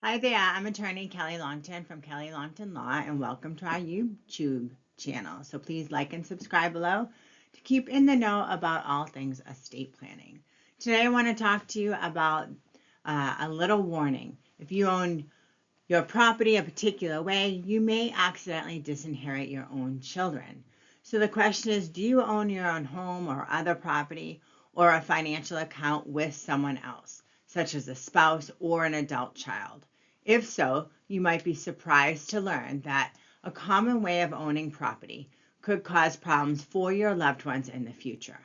Hi there, I'm attorney Kelly Longtin from Kelly Longtin Law, and welcome to our YouTube channel. So please like and subscribe below to keep in the know about all things estate planning. Today I want to talk to you about a little warning. If you own your property a particular way, you may accidentally disinherit your own children. So the question is, do you own your own home or other property or a financial account with someone else, such as a spouse or an adult child? If so, you might be surprised to learn that a common way of owning property could cause problems for your loved ones in the future.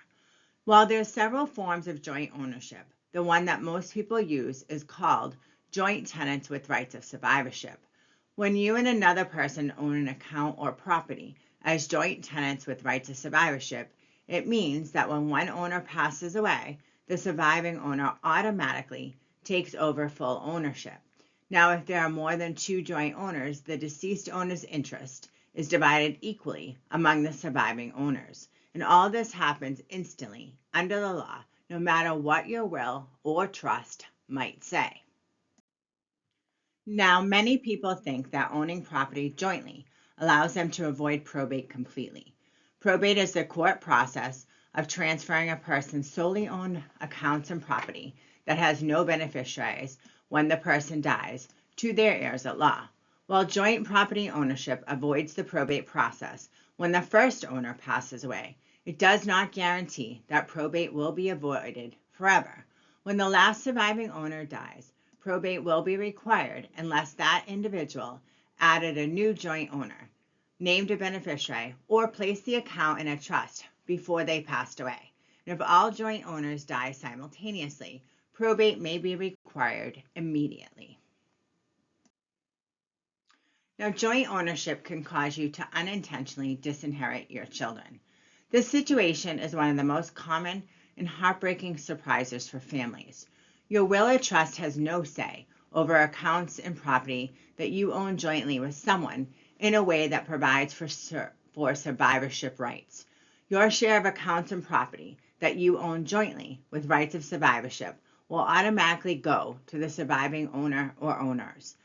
While there are several forms of joint ownership, the one that most people use is called joint tenants with rights of survivorship. When you and another person own an account or property as joint tenants with rights of survivorship, it means that when one owner passes away, the surviving owner automatically takes over full ownership. Now, if there are more than two joint owners, the deceased owner's interest is divided equally among the surviving owners. And all this happens instantly under the law, no matter what your will or trust might say. Now, many people think that owning property jointly allows them to avoid probate completely. Probate is the court process of transferring a person's solely owned accounts and property that has no beneficiaries when the person dies to their heirs at law. While joint property ownership avoids the probate process when the first owner passes away, it does not guarantee that probate will be avoided forever. When the last surviving owner dies, probate will be required unless that individual added a new joint owner, named a beneficiary, or placed the account in a trust before they passed away. And if all joint owners die simultaneously, probate may be required immediately. Now, joint ownership can cause you to unintentionally disinherit your children. This situation is one of the most common and heartbreaking surprises for families. Your will or trust has no say over accounts and property that you own jointly with someone in a way that provides for survivorship rights. Your share of accounts and property that you own jointly with rights of survivorship will automatically go to the surviving owner or owners.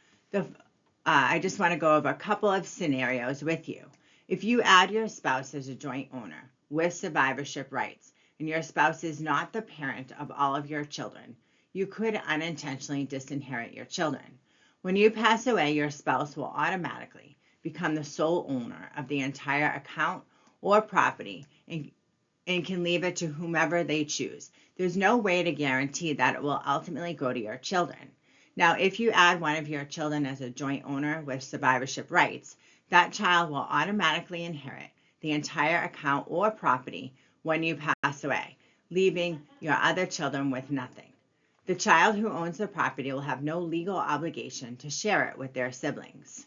I just want to go over a couple of scenarios with you. If you add your spouse as a joint owner with survivorship rights, and your spouse is not the parent of all of your children, you could unintentionally disinherit your children. When you pass away, your spouse will automatically become the sole owner of the entire account or property and can leave it to whomever they choose. There's no way to guarantee that it will ultimately go to your children. Now, if you add one of your children as a joint owner with survivorship rights, that child will automatically inherit the entire account or property when you pass away, leaving your other children with nothing. The child who owns the property will have no legal obligation to share it with their siblings.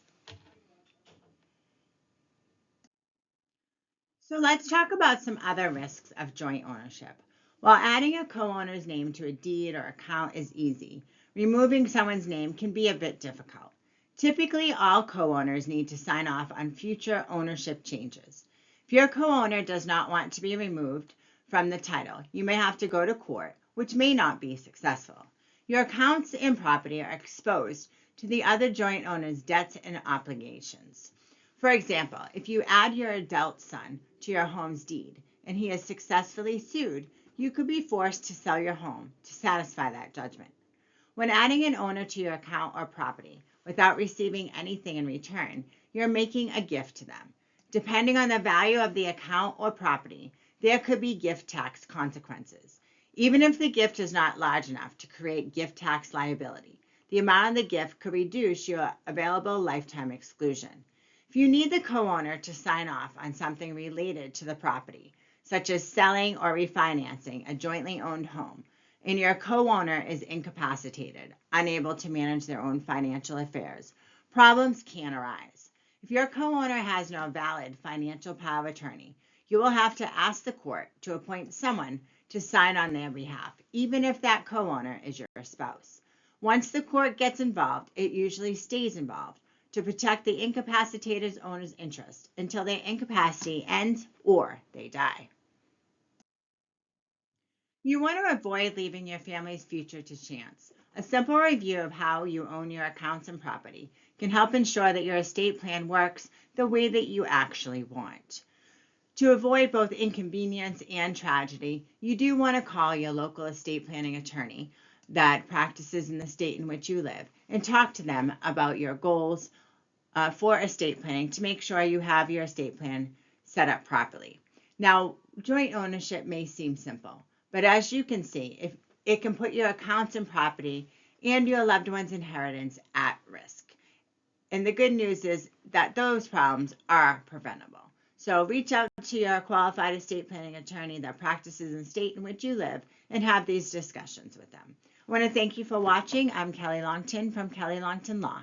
So let's talk about some other risks of joint ownership. While adding a co-owner's name to a deed or account is easy, removing someone's name can be a bit difficult. Typically, all co-owners need to sign off on future ownership changes. If your co-owner does not want to be removed from the title, you may have to go to court, which may not be successful. Your accounts and property are exposed to the other joint owner's debts and obligations. For example, if you add your adult son to your home's deed and he is successfully sued, you could be forced to sell your home to satisfy that judgment. When adding an owner to your account or property without receiving anything in return, you're making a gift to them. Depending on the value of the account or property, there could be gift tax consequences. Even if the gift is not large enough to create gift tax liability, the amount of the gift could reduce your available lifetime exclusion. If you need the co-owner to sign off on something related to the property, such as selling or refinancing a jointly owned home, and your co-owner is incapacitated, unable to manage their own financial affairs, problems can arise. If your co-owner has no valid financial power of attorney, you will have to ask the court to appoint someone to sign on their behalf, even if that co-owner is your spouse. Once the court gets involved, it usually stays involved to protect the incapacitated owner's interest until their incapacity ends or they die. You want to avoid leaving your family's future to chance. A simple review of how you own your accounts and property can help ensure that your estate plan works the way that you actually want. To avoid both inconvenience and tragedy, you do want to call your local estate planning attorney that practices in the state in which you live and talk to them about your goals for estate planning to make sure you have your estate plan set up properly. Now, joint ownership may seem simple, but as you can see, if it can put your accounts and property and your loved one's inheritance at risk. And the good news is that those problems are preventable. So reach out to your qualified estate planning attorney that practices in the state in which you live and have these discussions with them. I want to thank you for watching. I'm Kelly Longtin from Kelly Longtin Law.